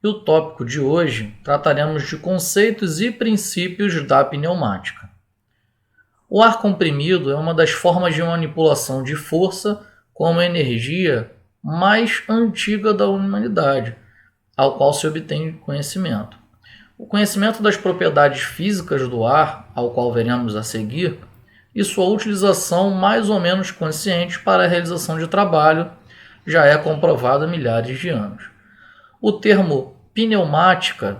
e o tópico de hoje trataremos de conceitos e princípios da pneumática. O ar comprimido é uma das formas de manipulação de força como energia mais antiga da humanidade, ao qual se obtém conhecimento. O conhecimento das propriedades físicas do ar, ao qual veremos a seguir, e sua utilização mais ou menos consciente para a realização de trabalho já é comprovado há milhares de anos. O termo pneumática,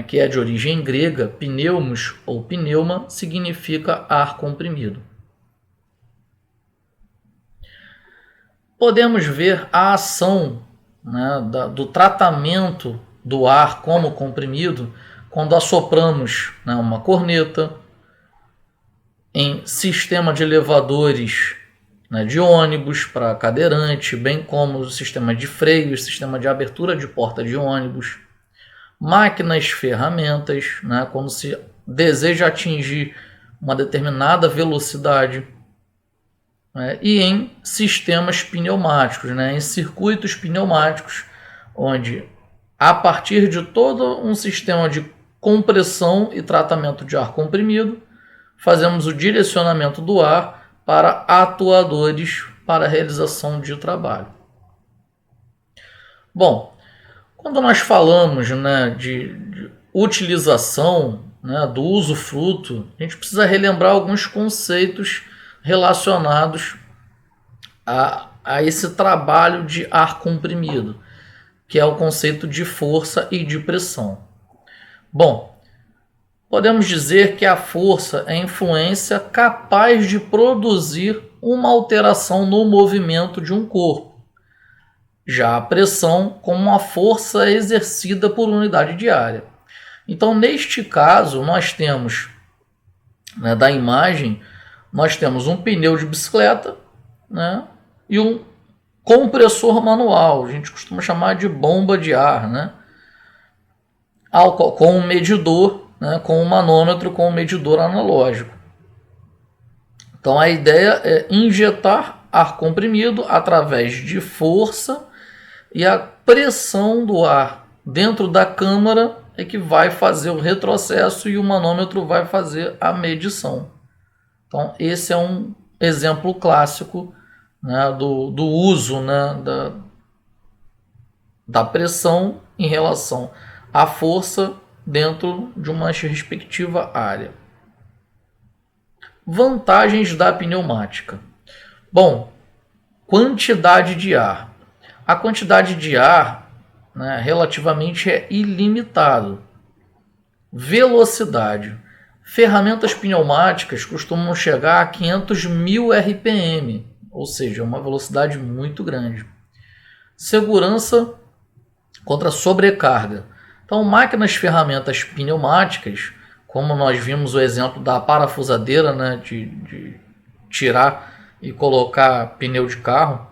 que é de origem grega, pneumos ou pneuma, significa ar comprimido. Podemos ver a ação do tratamento do ar como comprimido quando assopramos uma corneta em sistema de elevadores de ônibus para cadeirante, bem como o sistema de freios, sistema de abertura de porta de ônibus, máquinas, ferramentas, quando se deseja atingir uma determinada velocidade, e em sistemas pneumáticos, em circuitos pneumáticos, onde a partir de todo um sistema de compressão e tratamento de ar comprimido, fazemos o direcionamento do ar para atuadores para a realização de trabalho. Bom, quando nós falamos de utilização, do usufruto, a gente precisa relembrar alguns conceitos relacionados a esse trabalho de ar comprimido, que é o conceito de força e de pressão. Bom, podemos dizer que a força é a influência capaz de produzir uma alteração no movimento de um corpo. Já a pressão como uma força exercida por unidade de área. Então, neste caso, nós temos, da imagem, nós temos um pneu de bicicleta, e um compressor manual, a gente costuma chamar de bomba de ar, com um medidor, com um manômetro, com um medidor analógico. Então a ideia é injetar ar comprimido através de força, e a pressão do ar dentro da câmara é que vai fazer o retrocesso e o manômetro vai fazer a medição. Então esse é um exemplo clássico do uso da pressão em relação à força dentro de uma respectiva área. Vantagens da pneumática. Bom, quantidade de ar. A quantidade de ar relativamente é ilimitado. Velocidade. Ferramentas pneumáticas costumam chegar a 500.000 RPM, ou seja, uma velocidade muito grande. Segurança contra sobrecarga. Então, máquinas ferramentas pneumáticas, como nós vimos o exemplo da parafusadeira, de tirar e colocar pneu de carro,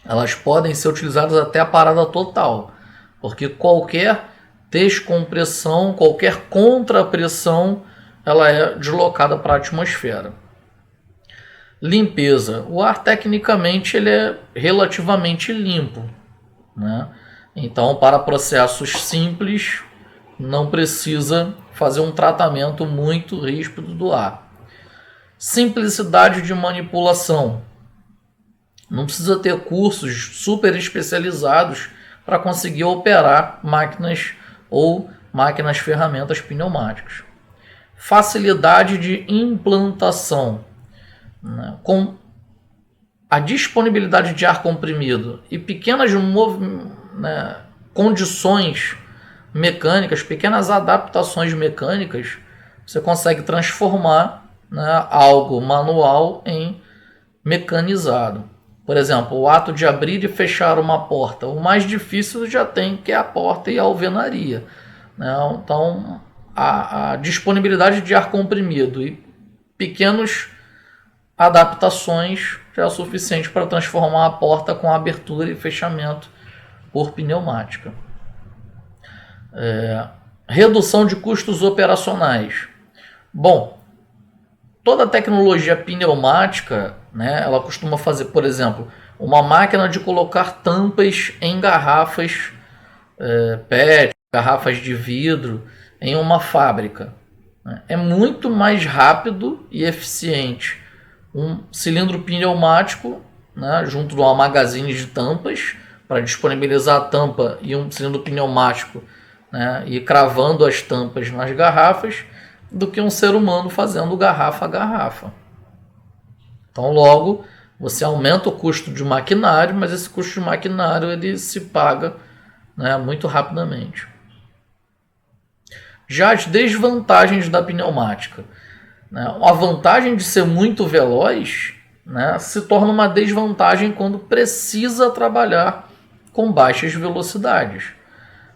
elas podem ser utilizadas até a parada total, porque qualquer descompressão, qualquer contrapressão, ela é deslocada para a atmosfera. Limpeza. O ar, tecnicamente, ele é relativamente limpo, Então, para processos simples, não precisa fazer um tratamento muito ríspido do ar. Simplicidade de manipulação. Não precisa ter cursos super especializados para conseguir operar máquinas ou máquinas ferramentas pneumáticas. Facilidade de implantação. Com a disponibilidade de ar comprimido e pequenas condições mecânicas, pequenas adaptações mecânicas, você consegue transformar algo manual em mecanizado. Por exemplo, o ato de abrir e fechar uma porta. O mais difícil já tem, que é a porta e a alvenaria. Então, a disponibilidade de ar comprimido e pequenas adaptações já é suficiente para transformar a porta com abertura e fechamento por pneumática. Redução de custos operacionais. Bom, toda a tecnologia pneumática, ela costuma fazer, por exemplo, uma máquina de colocar tampas em garrafas PET, garrafas de vidro em uma fábrica. É muito mais rápido e eficiente um cilindro pneumático, né, junto de uma magazine de tampas, para disponibilizar a tampa e um cilindro pneumático, né, e cravando as tampas nas garrafas, do que um ser humano fazendo garrafa a garrafa. Então, logo, você aumenta o custo de maquinário, mas esse custo de maquinário ele se paga, né, muito rapidamente. Já as desvantagens da pneumática, né, a vantagem de ser muito veloz, né, se torna uma desvantagem quando precisa trabalhar com baixas velocidades.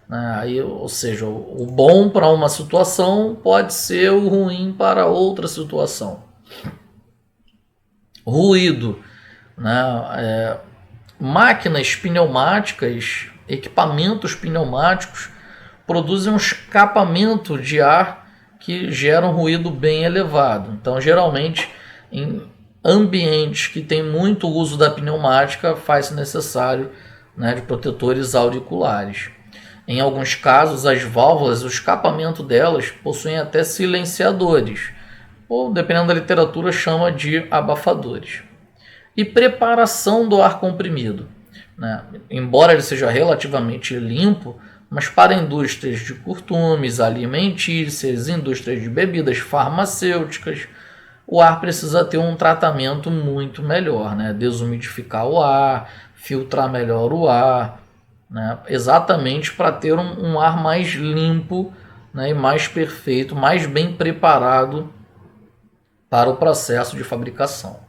Né? Aí, ou seja, o bom para uma situação pode ser o ruim para outra situação. Ruído, né? Máquinas pneumáticas, equipamentos pneumáticos produzem um escapamento de ar que gera um ruído bem elevado. Então, geralmente, em ambientes que tem muito uso da pneumática, faz-se necessário, né, de protetores auriculares. Em alguns casos, as válvulas, o escapamento delas possuem até silenciadores, ou, dependendo da literatura, chama de abafadores. E preparação do ar comprimido, né? Embora ele seja relativamente limpo, mas para indústrias de curtumes, alimentícias, indústrias de bebidas farmacêuticas, o ar precisa ter um tratamento muito melhor, né? Desumidificar o ar, filtrar melhor o ar, né? Exatamente para ter um ar mais limpo, né? E mais perfeito, mais bem preparado para o processo de fabricação.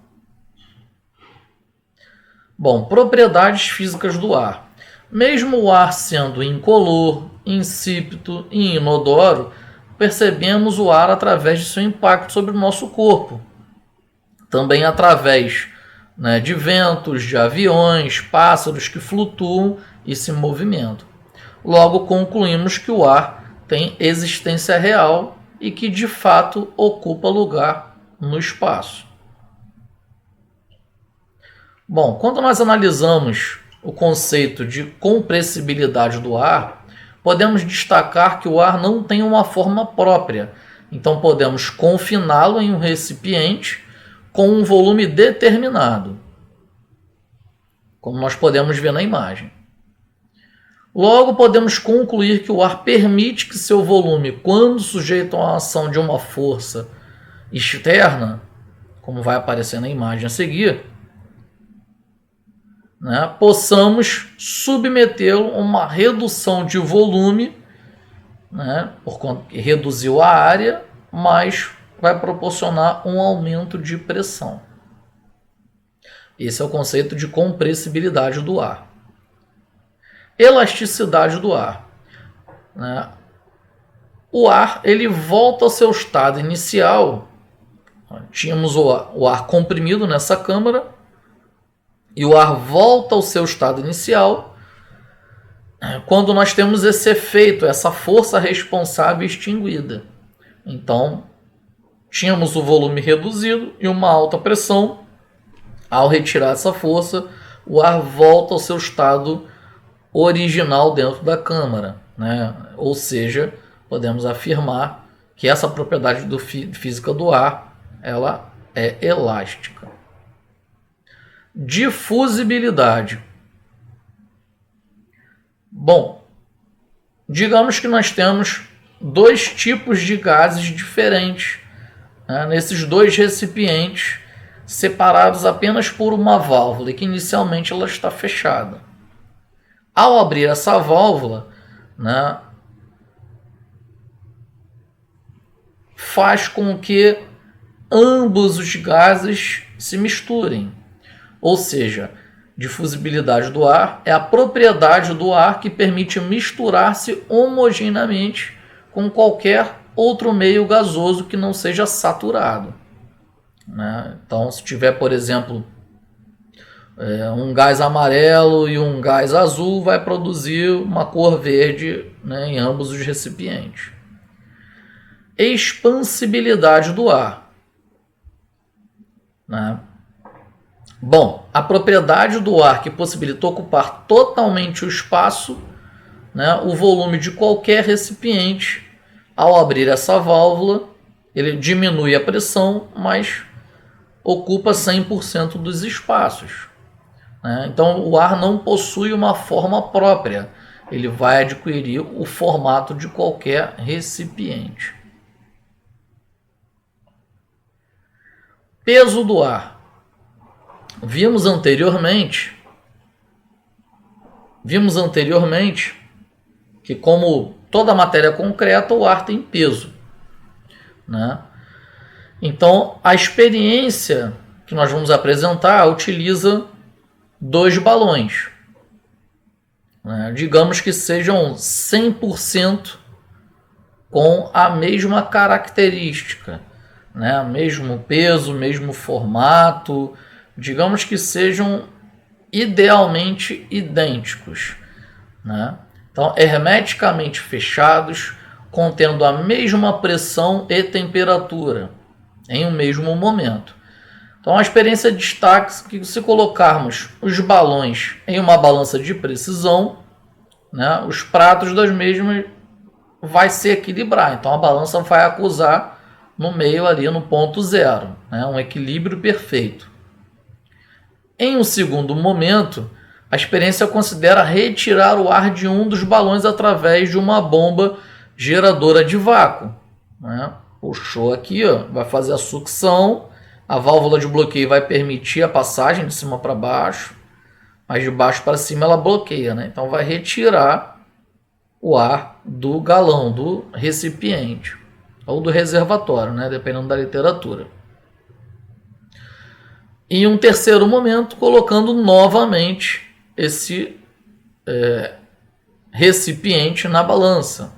Bom, propriedades físicas do ar. Mesmo o ar sendo incolor, insípido e inodoro, percebemos o ar através de seu impacto sobre o nosso corpo. Também através, né, de ventos, de aviões, pássaros que flutuam e se movimentam. Logo, concluímos que o ar tem existência real e que, de fato, ocupa lugar no espaço. Bom, quando nós analisamos o conceito de compressibilidade do ar, podemos destacar que o ar não tem uma forma própria. Então, podemos confiná-lo em um recipiente com um volume determinado, como nós podemos ver na imagem. Logo, podemos concluir que o ar permite que seu volume, quando sujeito a uma ação de uma força externa, como vai aparecer na imagem a seguir, né, possamos submetê-lo a uma redução de volume, né, por conta que reduziu a área, mas vai proporcionar um aumento de pressão. Esse é o conceito de compressibilidade do ar. Elasticidade do ar, né? O ar ele volta ao seu estado inicial. Tínhamos o ar comprimido nessa câmara e o ar volta ao seu estado inicial quando nós temos esse efeito, essa força responsável extinguida. Então, tínhamos o volume reduzido e uma alta pressão. Ao retirar essa força, o ar volta ao seu estado original dentro da câmara, né? Ou seja, podemos afirmar que essa propriedade física do ar ela é elástica. Difusibilidade. Bom, digamos que nós temos dois tipos de gases diferentes, né, nesses dois recipientes separados apenas por uma válvula e que inicialmente ela está fechada. Ao abrir essa válvula, né, faz com que ambos os gases se misturem. Ou seja, difusibilidade do ar é a propriedade do ar que permite misturar-se homogeneamente com qualquer outro meio gasoso que não seja saturado. Né? Então, se tiver, por exemplo, um gás amarelo e um gás azul, vai produzir uma cor verde, né, em ambos os recipientes. Expansibilidade do ar, né? Bom, a propriedade do ar que possibilita ocupar totalmente o espaço, né, o volume de qualquer recipiente. Ao abrir essa válvula, ele diminui a pressão, mas ocupa 100% dos espaços, né? Então o ar não possui uma forma própria, ele vai adquirir o formato de qualquer recipiente. Peso do ar. Vimos anteriormente que, como toda matéria concreta, o ar tem peso, né? Então, a experiência que nós vamos apresentar utiliza 2 balões, né? Digamos que sejam 100% com a mesma característica, né? Mesmo peso, mesmo formato, digamos que sejam idealmente idênticos, né? Então, hermeticamente fechados, contendo a mesma pressão e temperatura em um mesmo momento. Então, a experiência destaca que, se colocarmos os balões em uma balança de precisão, né, os pratos das mesmas vai se equilibrar. Então, a balança vai acusar no meio ali no ponto zero, né, um equilíbrio perfeito. Em um segundo momento, a experiência considera retirar o ar de um dos balões através de uma bomba geradora de vácuo, né? Puxou aqui, ó, vai fazer a sucção, a válvula de bloqueio vai permitir a passagem de cima para baixo, mas de baixo para cima ela bloqueia, né? Então vai retirar o ar do galão, do recipiente ou do reservatório, né? Dependendo da literatura. Em um terceiro momento, colocando novamente esse recipiente na balança,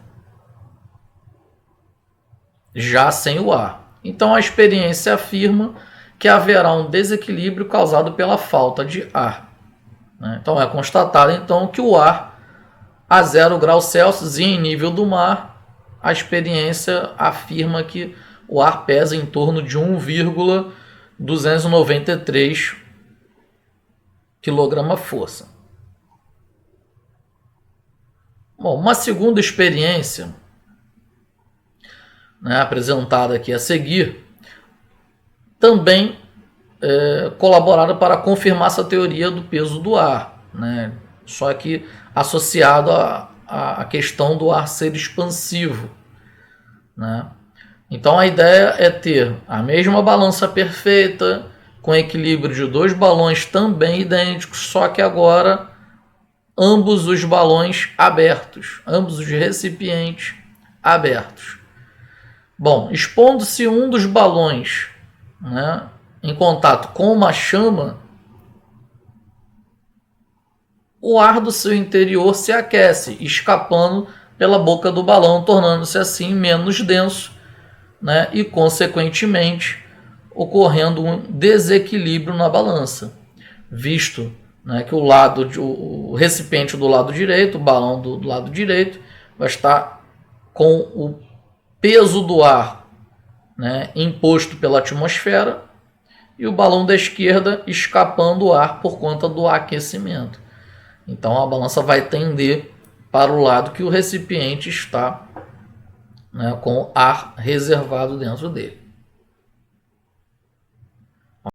já sem o ar. Então a experiência afirma que haverá um desequilíbrio causado pela falta de ar, né? Então é constatado então que o ar a 0 graus Celsius e em nível do mar, a experiência afirma que o ar pesa em torno de 1,293 kg-força. Bom, uma segunda experiência, né, apresentada aqui a seguir, também colaborada para confirmar essa teoria do peso do ar, né, só que associado à questão do ar ser expansivo, né? Então a ideia é ter a mesma balança perfeita, com equilíbrio de 2 balões também idênticos, só que agora ambos os balões abertos, ambos os recipientes abertos. Bom, expondo-se um dos balões, né, em contato com uma chama, o ar do seu interior se aquece, escapando pela boca do balão, tornando-se assim menos denso, né, e consequentemente ocorrendo um desequilíbrio na balança, visto, né, que o recipiente do lado direito, o balão do lado direito, vai estar com o peso do ar, né, imposto pela atmosfera, e o balão da esquerda escapando o ar por conta do aquecimento. Então a balança vai tender para o lado que o recipiente está, né, com ar reservado dentro dele.